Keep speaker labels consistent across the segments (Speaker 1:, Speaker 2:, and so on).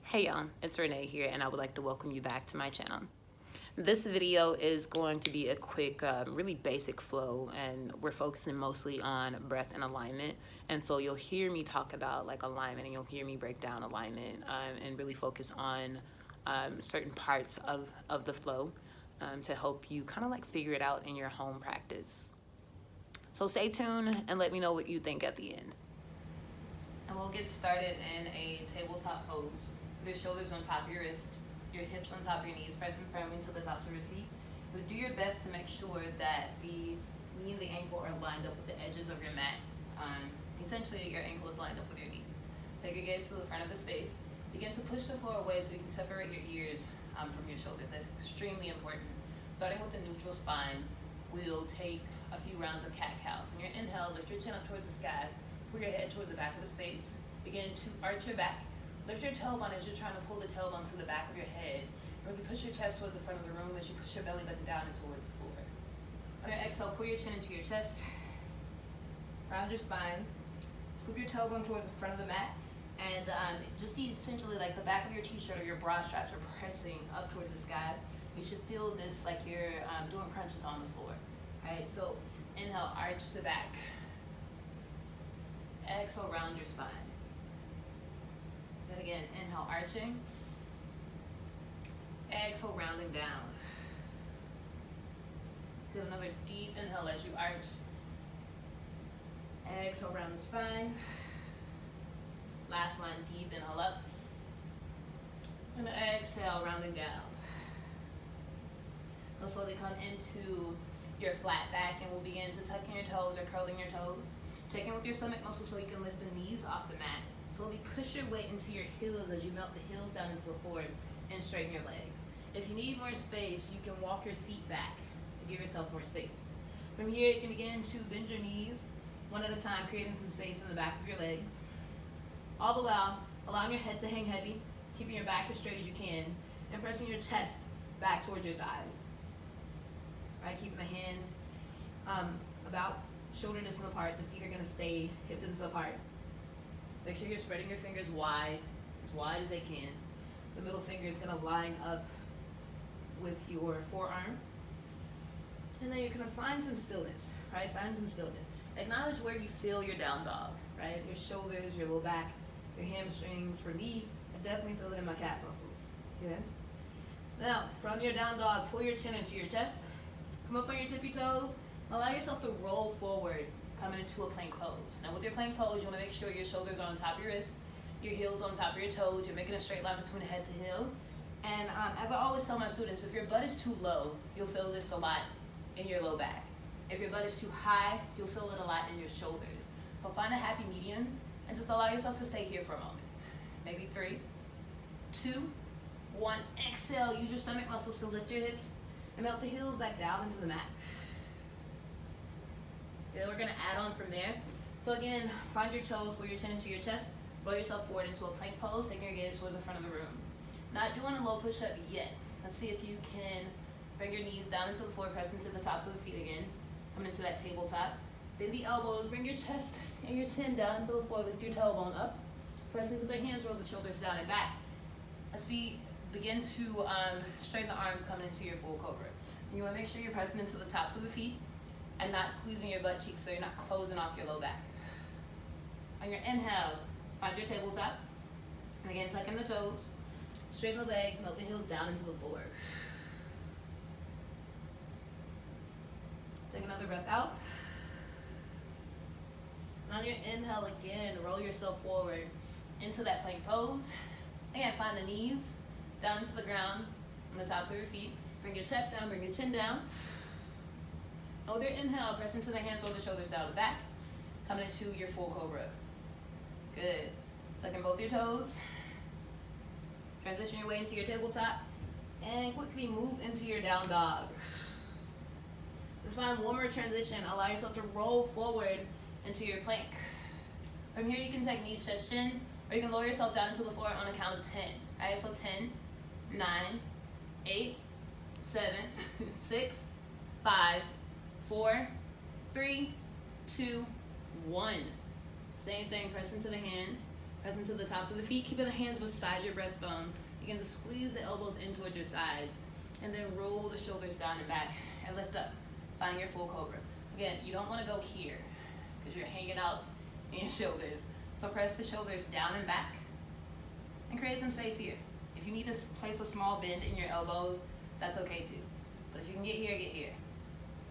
Speaker 1: Hey y'all, it's Renee here and I would like to welcome you back to my channel. This video is going to be a quick, really basic flow, and we're focusing mostly on breath and alignment. And so you'll hear me talk about like alignment, and you'll hear me break down alignment and really focus on certain parts of the flow to help you kind of like figure it out in your home practice. So stay tuned and let me know what you think at the end. And we'll get started in a tabletop pose. With your shoulders on top of your wrist, your hips on top of your knees, pressing firmly to the tops of your feet. But do your best to make sure that the knee and the ankle are lined up with the edges of your mat. Essentially, your ankle is lined up with your knee. Take your gaze to the front of the space. Begin to push the floor away so you can separate your ears from your shoulders. That's extremely important. Starting with the neutral spine, we'll take a few rounds of cat-cow. So on your inhale, lift your chin up towards the sky. Pull your head towards the back of the space. Begin to arch your back. Lift your tailbone as you're trying to pull the tailbone to the back of your head. Really push your chest towards the front of the room as you push your belly button down and towards the floor. On your exhale, pull your chin into your chest. Round your spine. Scoop your tailbone towards the front of the mat. And just essentially like the back of your t-shirt or your bra straps are pressing up towards the sky. You should feel this like you're doing crunches on the floor. Right? So inhale, arch the back. Exhale, round your spine. Then again, inhale, arching. Exhale, rounding down. Get another deep inhale as you arch. Exhale, round the spine. Last one, deep inhale up. And exhale, rounding down. Now slowly come into your flat back, and we'll begin to tuck in your toes or curling your toes. Check in with your stomach muscles so you can lift the knees off the mat. Slowly push your weight into your heels as you melt the heels down into the floor and straighten your legs. If you need more space, you can walk your feet back to give yourself more space. From here, you can begin to bend your knees one at a time, creating some space in the backs of your legs. All the while, allowing your head to hang heavy, keeping your back as straight as you can, and pressing your chest back towards your thighs. Right, keeping the hands about shoulder distance apart. The feet are going to stay hip distance apart. Make sure you're spreading your fingers as wide as they can. The middle finger is going to line up with your forearm. And then you're going to find some stillness, right? Find some stillness. Acknowledge where you feel your down dog, right? Your shoulders, your low back, your hamstrings. For me, I definitely feel it in my calf muscles. Yeah. Now, from your down dog, pull your chin into your chest. Come up on your tippy toes. Allow yourself to roll forward, coming into a plank pose. Now with your plank pose, you want to make sure your shoulders are on top of your wrist, your heels on top of your toes. You're making a straight line between head to heel. And as I always tell my students, if your butt is too low, you'll feel this a lot in your low back. If your butt is too high, you'll feel it a lot in your shoulders. So find a happy medium and just allow yourself to stay here for a moment. Maybe 3, 2, 1. Exhale. Use your stomach muscles to lift your hips and melt the heels back down into the mat. Then we're going to add on from there. So again, find your toes, pull your chin into your chest, roll yourself forward into a plank pose, taking your gaze towards the front of the room. Not doing a low push-up yet. Let's see if you can bring your knees down into the floor, press into the tops of the feet again. Come into that tabletop. Bend the elbows, bring your chest and your chin down into the floor, lift your tailbone up. Press into the hands, roll the shoulders down and back. As we begin to straighten the arms coming into your full cobra. You want to make sure you're pressing into the tops of the feet and not squeezing your butt cheeks so you're not closing off your low back. On your inhale, find your tabletop. And again, tuck in the toes, straighten the legs, melt the heels down into the floor. Take another breath out. And on your inhale again, roll yourself forward into that plank pose. Again, find the knees down into the ground on the tops of your feet. Bring your chest down, bring your chin down. And with your inhale, press into the hands, roll the shoulders down and back. Coming into your full cobra. Good. Tuck in both your toes. Transition your way into your tabletop. And quickly move into your down dog. Just find one more transition. Allow yourself to roll forward into your plank. From here, you can take knees, chest, chin, or you can lower yourself down into the floor on a count of 10. All right, so 10, 9, 8, 7, 6, 5, 4, 3, 2, 1. Same thing, press into the hands, Press into the tops of the feet, keeping the hands beside your breastbone. Begin to squeeze the elbows in towards your sides, and then roll the shoulders down and back, and lift up, finding your full cobra. Again, you don't want to go here, because you're hanging out in your shoulders. So press the shoulders down and back, and create some space here. If you need to place a small bend in your elbows, that's okay too. But if you can get here, get here.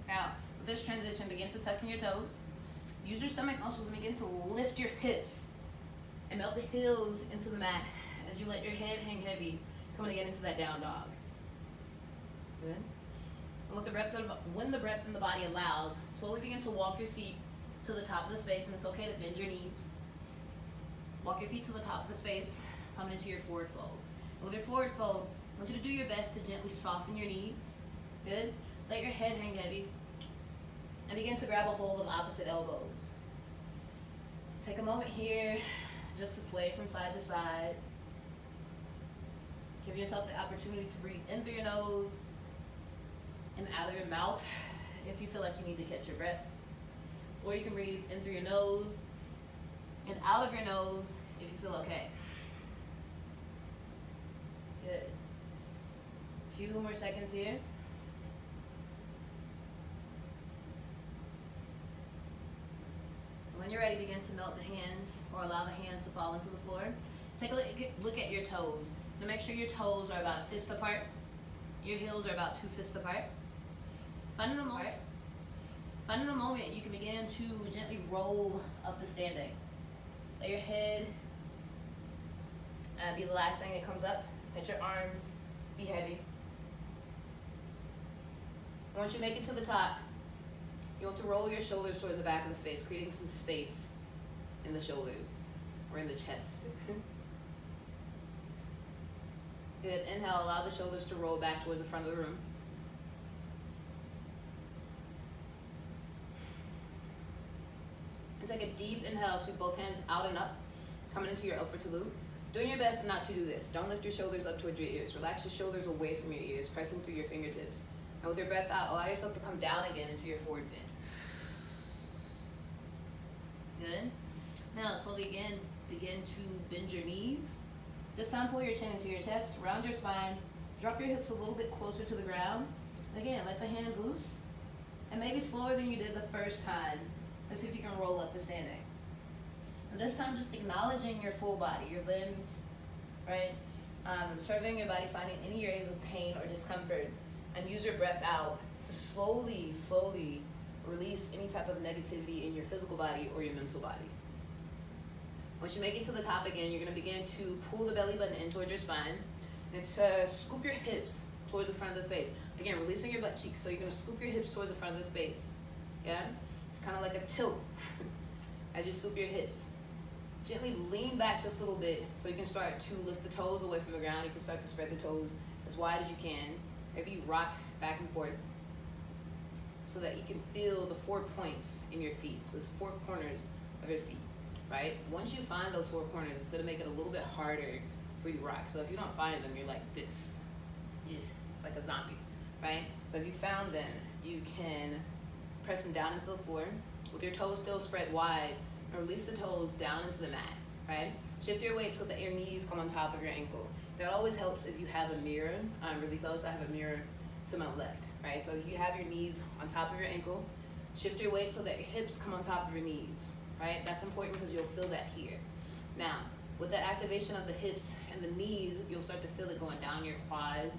Speaker 1: Now, with this transition, begin to tuck in your toes. Use your stomach muscles and begin to lift your hips and melt the heels into the mat as you let your head hang heavy, coming to get into that down dog. Good. And when the breath in the body allows, slowly begin to walk your feet to the top of the space, and it's okay to bend your knees. Walk your feet to the top of the space, coming into your forward fold. And with your forward fold, I want you to do your best to gently soften your knees. Good. Let your head hang heavy. And begin to grab a hold of opposite elbows. Take a moment here just to sway from side to side. Give yourself the opportunity to breathe in through your nose and out of your mouth if you feel like you need to catch your breath. Or you can breathe in through your nose and out of your nose if you feel okay. Good. A few more seconds here. When you're ready, begin to melt the hands or allow the hands to fall into the floor. Take a look at your toes. Now make sure your toes are about a fist apart. Your heels are about 2 fists apart. Finding the moment, you can begin to gently roll up the standing. Let your head be the last thing that comes up. Let your arms be heavy. Once you make it to the top, you want to roll your shoulders towards the back of the space, creating some space in the shoulders or in the chest. Good. Inhale, allow the shoulders to roll back towards the front of the room. And take a deep inhale, sweep both hands out and up, coming into your upward salute. Doing your best not to do this. Don't lift your shoulders up towards your ears. Relax your shoulders away from your ears, pressing through your fingertips. And with your breath out, allow yourself to come down again into your forward bend. Good. Now, slowly again, begin to bend your knees. This time, pull your chin into your chest, round your spine, drop your hips a little bit closer to the ground. Again, let the hands loose. And maybe slower than you did the first time. Let's see if you can roll up to standing. And this time, just acknowledging your full body, your limbs, right? Surveying your body, finding any areas of pain or discomfort. And use your breath out to slowly release any type of negativity in your physical body or your mental body. Once you make it to the top again, you're going to begin to pull the belly button in towards your spine and to scoop your hips towards the front of the space. Again, releasing your butt cheeks. So you're going to scoop your hips towards the front of the space. Yeah? It's kind of like a tilt as you scoop your hips. Gently lean back just a little bit so you can start to lift the toes away from the ground. You can start to spread the toes as wide as you can. Maybe rock back and forth so that you can feel the 4 points in your feet. So it's 4 corners of your feet, right? Once you find those 4 corners, it's gonna make it a little bit harder for you to rock. So if you don't find them, you're like this, like a zombie, right? So if you found them, you can press them down into the floor with your toes still spread wide and release the toes down into the mat, right? Shift your weight so that your knees come on top of your ankle. That always helps if you have a mirror really close. I have a mirror to my left, right? So if you have your knees on top of your ankle, shift your weight so that your hips come on top of your knees, right? That's important because you'll feel that here. Now, with that activation of the hips and the knees, you'll start to feel it going down your quads,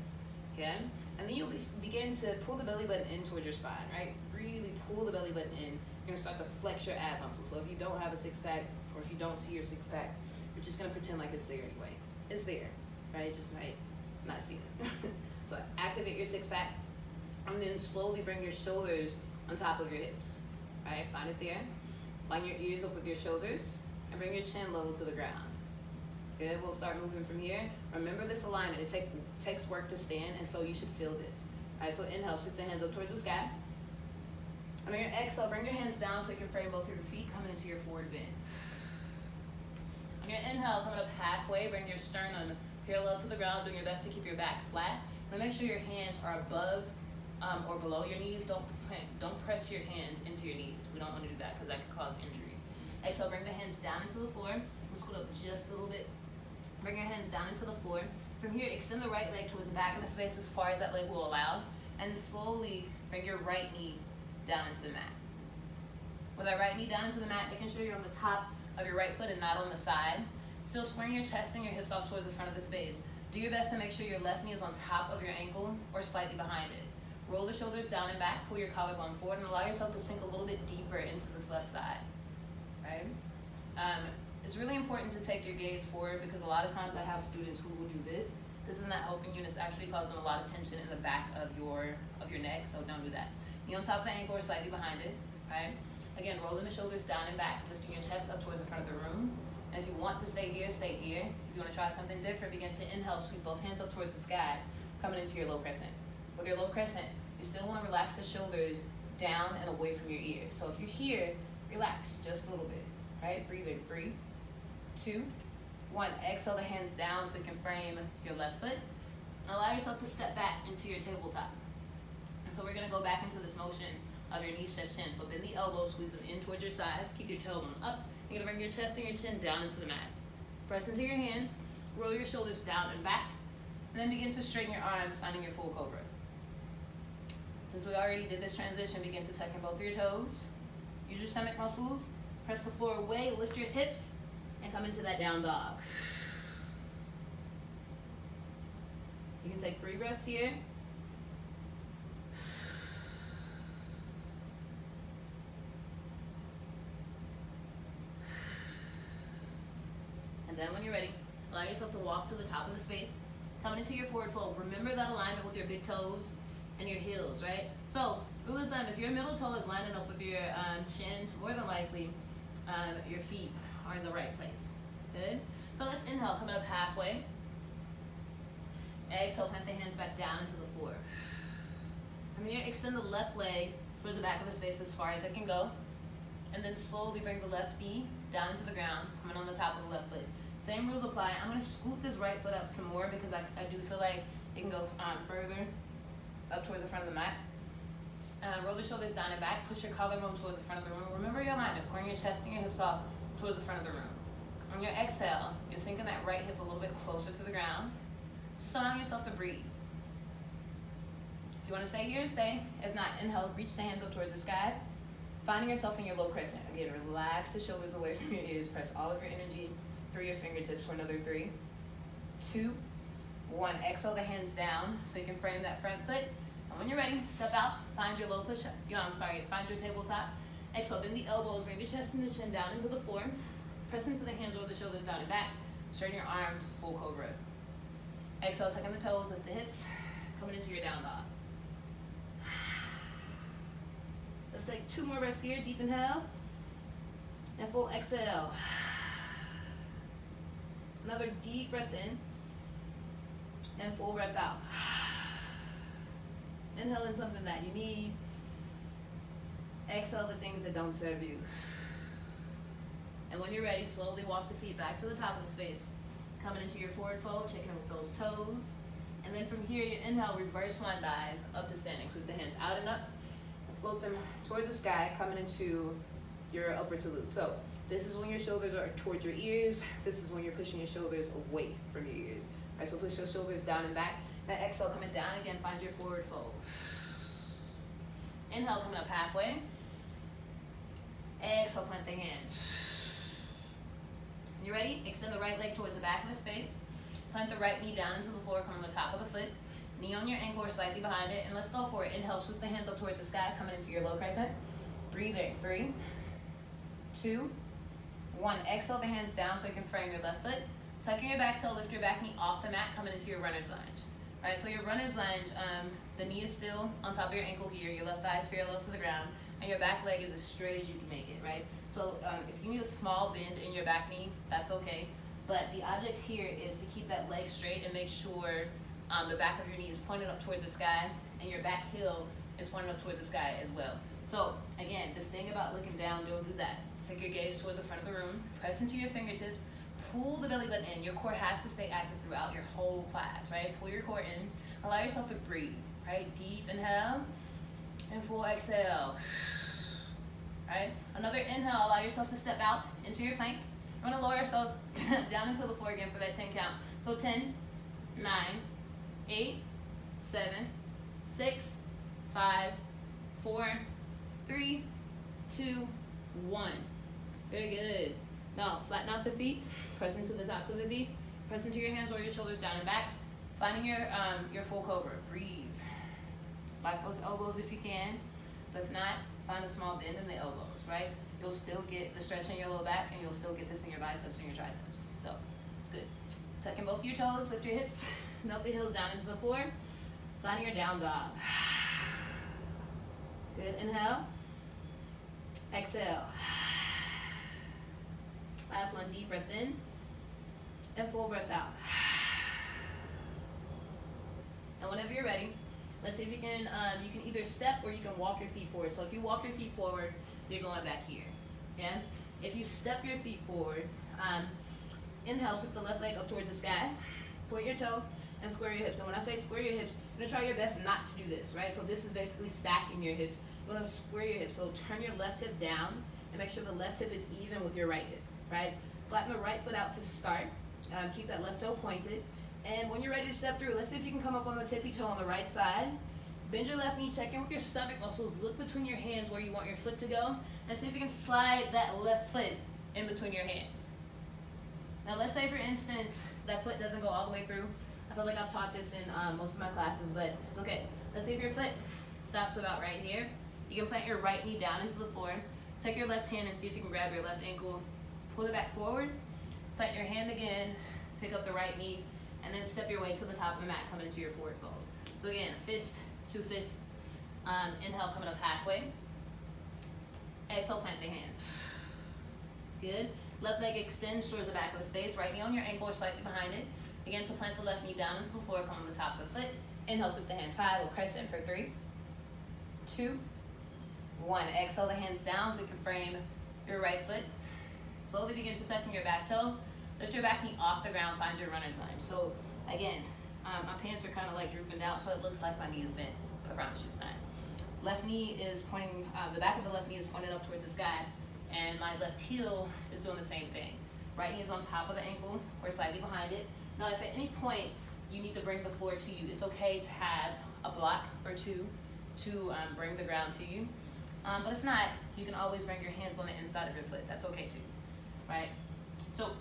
Speaker 1: okay? And then you'll begin to pull the belly button in towards your spine, right? Really pull the belly button in. You're gonna start to flex your ab muscles. So if you don't have a 6-pack, or if you don't see your 6-pack, you're just gonna pretend like it's there anyway. It's there. Right? Just might not see it. So activate your 6-pack and then slowly bring your shoulders on top of your hips. Right? Find it there. Line your ears up with your shoulders and bring your chin level to the ground. Good. We'll start moving from here. Remember this alignment. It takes work to stand, and so you should feel this. All right, so inhale, shoot the hands up towards the sky. And on your exhale, bring your hands down so you can frame both your feet coming into your forward bend. On your inhale, coming up halfway, bring your sternum parallel to the ground, doing your best to keep your back flat. But make sure your hands are above or below your knees. Don't press your hands into your knees. We don't want to do that because that could cause injury. Exhale, bring the hands down into the floor. We'll scoot up just a little bit. Bring your hands down into the floor. From here, extend the right leg towards the back of the space as far as that leg will allow. And slowly bring your right knee down into the mat. With that right knee down into the mat, making sure you're on the top of your right foot and not on the side. Still squaring your chest and your hips off towards the front of the space. Do your best to make sure your left knee is on top of your ankle or slightly behind it. Roll the shoulders down and back, pull your collarbone forward, and allow yourself to sink a little bit deeper into this left side. Right? It's really important to take your gaze forward because a lot of times I have students who will do this. This is not helping you, and it's actually causing a lot of tension in the back of your neck, so don't do that. Knee on top of the ankle or slightly behind it, right? Again, rolling the shoulders down and back, lifting your chest up towards the front of the room. And if you want to stay here, stay here. If you want to try something different, begin to inhale, sweep both hands up towards the sky, coming into your low crescent. With your low crescent, you still want to relax the shoulders down and away from your ears. So if you're here, relax just a little bit, right? Breathe in, 3, 2, 1. Exhale the hands down so you can frame your left foot. And allow yourself to step back into your tabletop. And so we're going to go back into this motion of your knees, chest, chin. So bend the elbows, squeeze them in towards your sides. Keep your tailbone up. You're going to bring your chest and your chin down into the mat. Press into your hands. Roll your shoulders down and back. And then begin to straighten your arms, finding your full cobra. Since we already did this transition, begin to tuck in both of your toes. Use your stomach muscles. Press the floor away. Lift your hips. And come into that down dog. You can take 3 breaths here. And then when you're ready, allow yourself to walk to the top of the space. Coming into your forward fold. Remember that alignment with your big toes and your heels, right? So, rule of thumb, if your middle toe is lining up with your shins, more than likely your feet are in the right place. Good? So let's inhale, coming up halfway. Exhale, plant the hands back down into the floor. From here, extend the left leg towards the back of the space as far as it can go. And then slowly bring the left knee down into the ground, coming on the top of the left foot. Same rules apply. I'm going to scoop this right foot up some more because I do feel like it can go further up towards the front of the mat. Roll the shoulders down and back. Push your collarbone towards the front of the room. Remember your alignment, squaring your chest and your hips off towards the front of the room. On your exhale, you're sinking that right hip a little bit closer to the ground. Just allowing yourself to breathe. If you want to stay here, stay. If not, inhale, reach the hands up towards the sky. Finding yourself in your low crescent. Again, relax the shoulders away from your ears. Press all of your energy through your fingertips for another 3, 2, 1. Exhale the hands down so you can frame that front foot. And when you're ready, step out, find your low push-up. Find your tabletop. Exhale, bend the elbows, bring your chest and the chin down into the floor. Press into the hands, roll the shoulders down and back. Straighten your arms, full cobra. Exhale, tuck in the toes, lift the hips, coming into your down dog. Let's take 2 more breaths here. Deep inhale and full exhale. Another deep breath in and full breath out. Inhale in something that you need. Exhale the things that don't serve you. And when you're ready, slowly walk the feet back to the top of the space. Coming into your forward fold, checking in with those toes. And then from here, you inhale, reverse swan dive up to standing. Sweep the hands out and up. Float them towards the sky, coming into your upper talud. So this is when your shoulders are towards your ears. This is when you're pushing your shoulders away from your ears. All right, so push your shoulders down and back. Now exhale, coming down again, find your forward fold. Inhale, coming up halfway. Exhale, plant the hands. You ready? Extend the right leg towards the back of the space. Plant the right knee down into the floor, come on the top of the foot. Knee on your ankle or slightly behind it. And let's go for it. Inhale, swoop the hands up towards the sky, coming into your low crescent. Breathing. 3, 2, 1. Exhale the hands down so you can frame your left foot. Tuck in your back toe, lift your back knee off the mat, coming into your runner's lunge. All right, so your runner's lunge, the knee is still on top of your ankle here. Your left thigh is parallel to the ground. And your back leg is as straight as you can make it, right? So if you need a small bend in your back knee, that's okay. But the object here is to keep that leg straight and make sure the back of your knee is pointed up towards the sky and your back heel is pointed up towards the sky as well. So again, this thing about looking down, don't do that. Take your gaze towards the front of the room, press into your fingertips, pull the belly button in. Your core has to stay active throughout your whole class, right? Pull your core in, allow yourself to breathe, right? Deep inhale and full exhale. Right? Another inhale, allow yourself to step out into your plank. We're gonna lower ourselves down into the floor again for that 10 count. So 10, 9, 8, 7, 6, 5, 4, 3, 2, 1. Very good. Now, flatten out the feet. Press into the tops of the feet. Press into your hands or your shoulders down and back. Finding your full cobra. Breathe. Lock those elbows if you can. But if not, find a small bend in the elbows, right? You'll still get the stretch in your low back, and you'll still get this in your biceps and your triceps. So, it's good. Tuck in both your toes, lift your hips, melt the heels down into the floor. Finding your down dog. Good, inhale. Exhale. Last one, deep breath in. And full breath out. And whenever you're ready, let's see if you can either step or you can walk your feet forward. So if you walk your feet forward, you're going back here. Yeah? If you step your feet forward, inhale, sweep the left leg up towards the sky. Point your toe and square your hips. And when I say square your hips, you're gonna try your best not to do this, right? So this is basically stacking your hips. You wanna square your hips. So turn your left hip down and make sure the left hip is even with your right hip, right? Flatten the right foot out to start. Keep that left toe pointed. And when you're ready to step through, let's see if you can come up on the tippy toe on the right side. Bend your left knee, check in with your stomach muscles. Look between your hands where you want your foot to go. And see if you can slide that left foot in between your hands. Now let's say, for instance, that foot doesn't go all the way through. I feel like I've taught this in most of my classes, but it's okay. Let's see if your foot stops about right here. You can plant your right knee down into the floor. Take your left hand and see if you can grab your left ankle. Pull it back forward. Plant your hand again. Pick up the right knee. And then step your way to the top of the mat, coming into your forward fold. So again, fist, two fists. Inhale, coming up halfway. Exhale, plant the hands. Good. Left leg extends towards the back of the space. Right knee on your ankle or slightly behind it. Again, to plant the left knee down into the floor, come on the top of the foot. Inhale, sweep the hands high. We'll crescent for 3, 2, 1. Exhale the hands down so you can frame your right foot. Slowly begin to tuck in your back toe. Lift your back knee off the ground, find your runner's lunge. So again, my pants are kind of like drooping down, so it looks like my knee is bent, but I promise you it's not. Left knee is pointing, the back of the left knee is pointed up towards the sky, and my left heel is doing the same thing. Right knee is on top of the ankle or slightly behind it. Now if at any point you need to bring the floor to you, it's okay to have a block or two to bring the ground to you. But if not, you can always bring your hands on the inside of your foot. That's okay too, right? So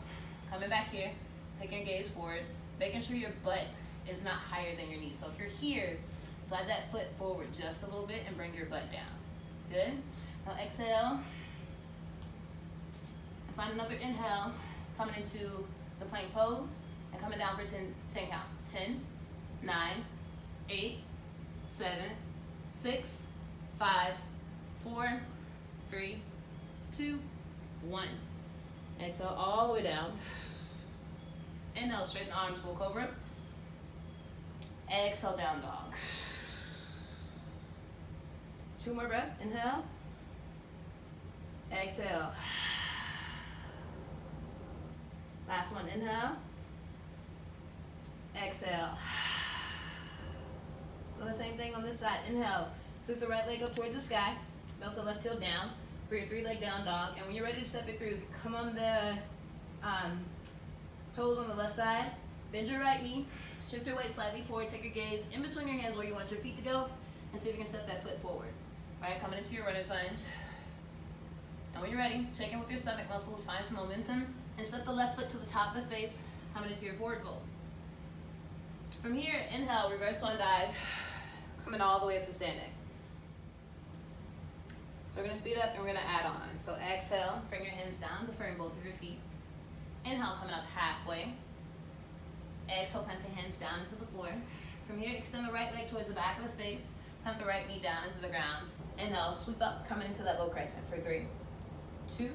Speaker 1: coming back here, taking your gaze forward, making sure your butt is not higher than your knees. So if you're here, slide that foot forward just a little bit and bring your butt down. Good? Now exhale. Find another inhale, coming into the plank pose, and coming down for 10 count. 10, 9, 8, 7, 6, 5, 4, 3, 2, 1. Exhale all the way down. Inhale, straighten the arms, full cobra. Exhale, down dog. 2 more breaths. Inhale. Exhale. Last one. Inhale. Exhale. Do the same thing on this side. Inhale. Sweep the right leg up towards the sky. Melt the left heel down for your 3-leg down dog. And when you're ready to step it through, come on the toes on the left side. Bend your right knee. Shift your weight slightly forward. Take your gaze in between your hands where you want your feet to go. And see if you can step that foot forward. All right, coming into your runner's lunge. And when you're ready, check in with your stomach muscles. Find some momentum. And step the left foot to the top of the space. Coming into your forward fold. From here, inhale, reverse swan dive. Coming all the way up to standing. So we're going to speed up and we're going to add on. So exhale, bring your hands down to frame both of your feet. Inhale, coming up halfway. Exhale, plant the hands down into the floor. From here, extend the right leg towards the back of the space. Plant the right knee down into the ground. Inhale, sweep up, coming into that low crescent for 3, 2,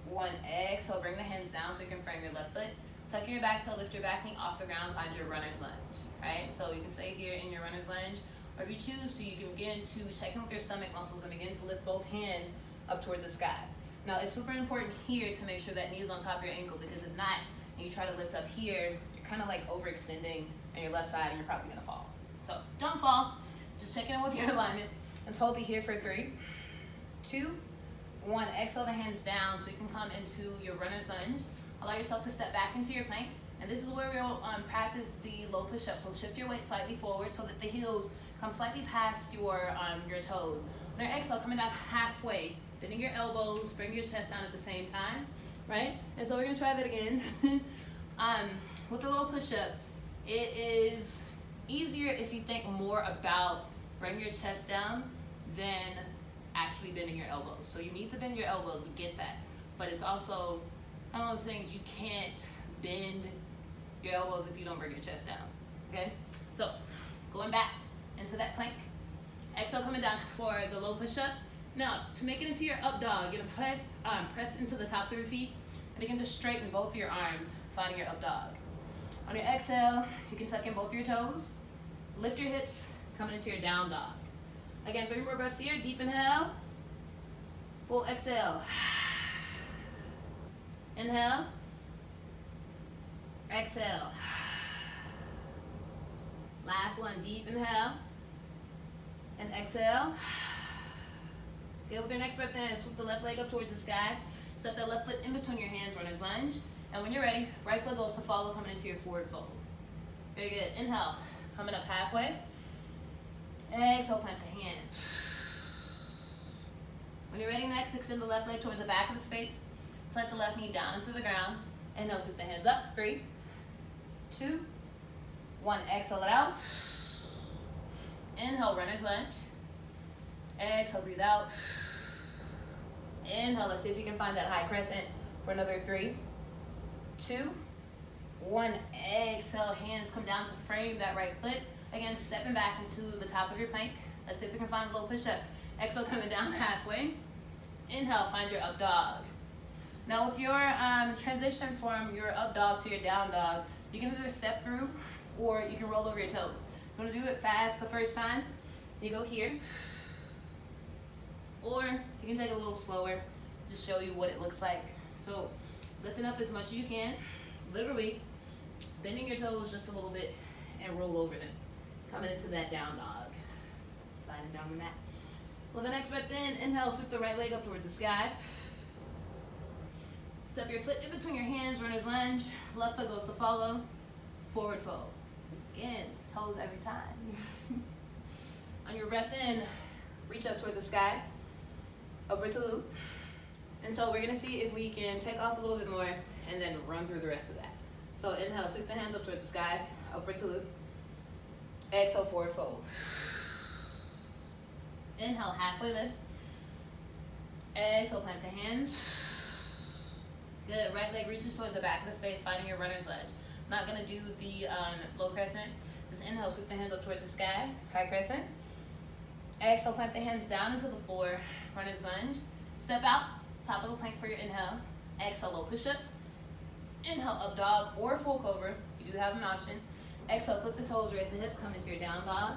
Speaker 1: 1. Exhale, bring the hands down so you can frame your left foot. Tuck your back toe, lift your back knee off the ground, find your runner's lunge. Right? So you can stay here in your runner's lunge. Or if you choose to, you can begin to check in with your stomach muscles and begin to lift both hands up towards the sky. Now, it's super important here to make sure that knee is on top of your ankle, because if not, and you try to lift up here, you're kind of like overextending on your left side and you're probably going to fall. So don't fall. Just check in with your alignment and hold it here for 3, 2, 1, exhale the hands down so you can come into your runner's lunge. Allow yourself to step back into your plank. And this is where we'll practice the low push-up. So shift your weight slightly forward so that the heels come slightly past your toes. On your exhale, coming down halfway, bending your elbows, bring your chest down at the same time, right? And so we're gonna try that again. With the low push-up, it is easier if you think more about bring your chest down than actually bending your elbows. So you need to bend your elbows, we get that. But it's also one of those things, you can't bend your elbows if you don't bring your chest down, okay? So going back into that plank. Exhale, coming down for the low push-up. Now, to make it into your up dog, you're gonna press into the tops of your feet and begin to straighten both of your arms, finding your up dog. On your exhale, you can tuck in both your toes, lift your hips, coming into your down dog. Again, 3 more breaths here. Deep inhale, full exhale. Inhale, exhale. Last one, deep inhale and exhale. Good, with your next breath in, swoop the left leg up towards the sky. Step that left foot in between your hands, runner's lunge. And when you're ready, right foot goes to follow, coming into your forward fold. Very good. Inhale, coming up halfway. Exhale, plant the hands. When you're ready next, extend the left leg towards the back of the space. Plant the left knee down into the ground. Inhale, sweep the hands up. 3, 2, 1. Exhale it out. Inhale, runner's lunge. Exhale, breathe out. Inhale, let's see if you can find that high crescent for another 3, 2, 1. Exhale, hands come down to frame that right foot. Again, stepping back into the top of your plank. Let's see if we can find a low push-up. Exhale, coming down halfway. Inhale, find your up dog. Now with your transition from your up dog to your down dog, you can either step through or you can roll over your toes. If you want to do it fast the first time, you go here. Or you can take it a little slower, just show you what it looks like. So lifting up as much as you can, literally bending your toes just a little bit and roll over them. Coming into that down dog. Sliding down the mat. Well, the next breath in, inhale, sweep the right leg up towards the sky. Step your foot in between your hands, runner's lunge. Left foot goes to follow, forward fold. Again, toes every time. On your breath in, reach up towards the sky, upward to loop. And so we're gonna see if we can take off a little bit more and then run through the rest of that. So inhale, sweep the hands up towards the sky, upward to loop. Exhale, forward fold. Inhale, halfway lift. Exhale, plant the hands. Good, right leg reaches towards the back of the space, finding your runner's lunge. Not gonna do the low crescent. Just inhale, sweep the hands up towards the sky, high crescent. Exhale, plant the hands down into the floor, runner's lunge. Step out, top of the plank for your inhale. Exhale, low push-up. Inhale, up dog or full cobra. You do have an option. Exhale, flip the toes, raise the hips, come into your down dog.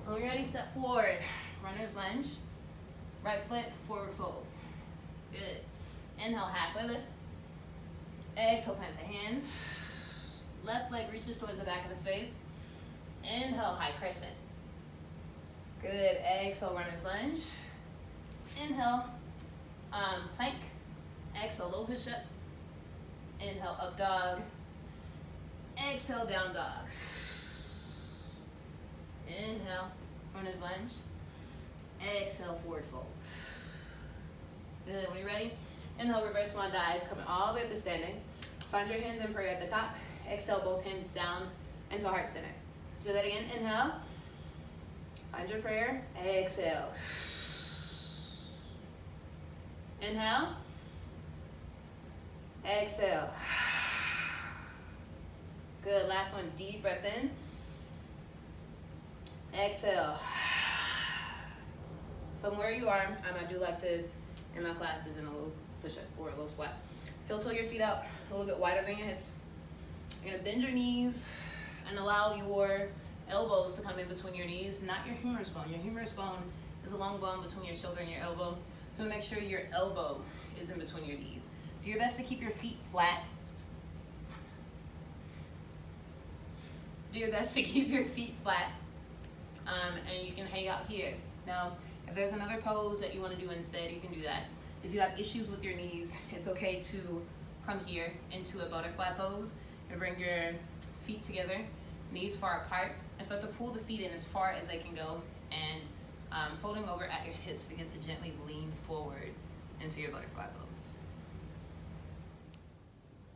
Speaker 1: When you're ready, step forward, runner's lunge. Right foot, forward fold. Good. Inhale, halfway lift. Exhale, plant the hands. Left leg reaches towards the back of the space. Inhale, high crescent. Good. Exhale, runner's lunge. Inhale, plank. Exhale, low push-up. Inhale, up dog. Exhale, down dog. Inhale, runner's lunge. Exhale, forward fold. Good. When you're ready, inhale, reverse swan dive, coming all the way up to standing. Find your hands in prayer at the top. Exhale, both hands down into heart center. So that again, inhale. Find your prayer. Exhale. Inhale. Exhale. Good. Last one. Deep breath in. Exhale. From where you are, I do like to, in my classes, in a little push-up or a little squat. Heel toe your feet out a little bit wider than your hips. You're gonna bend your knees and allow your elbows to come in between your knees, not your humerus bone. Your humerus bone is a long bone between your shoulder and your elbow. So make sure your elbow is in between your knees. Do your best to keep your feet flat. Do your best to keep your feet flat. And you can hang out here. Now, if there's another pose that you want to do instead, you can do that. If you have issues with your knees, it's okay to come here into a butterfly pose and bring your feet together, knees far apart, and start to pull the feet in as far as they can go. And folding over at your hips, begin to gently lean forward into your butterfly pose.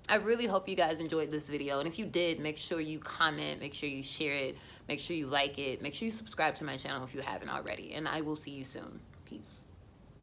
Speaker 1: I really hope you guys enjoyed this video, and if you did, make sure you comment, make sure you share it, make sure you like it, make sure you subscribe to my channel if you haven't already, and I will see you soon. Peace.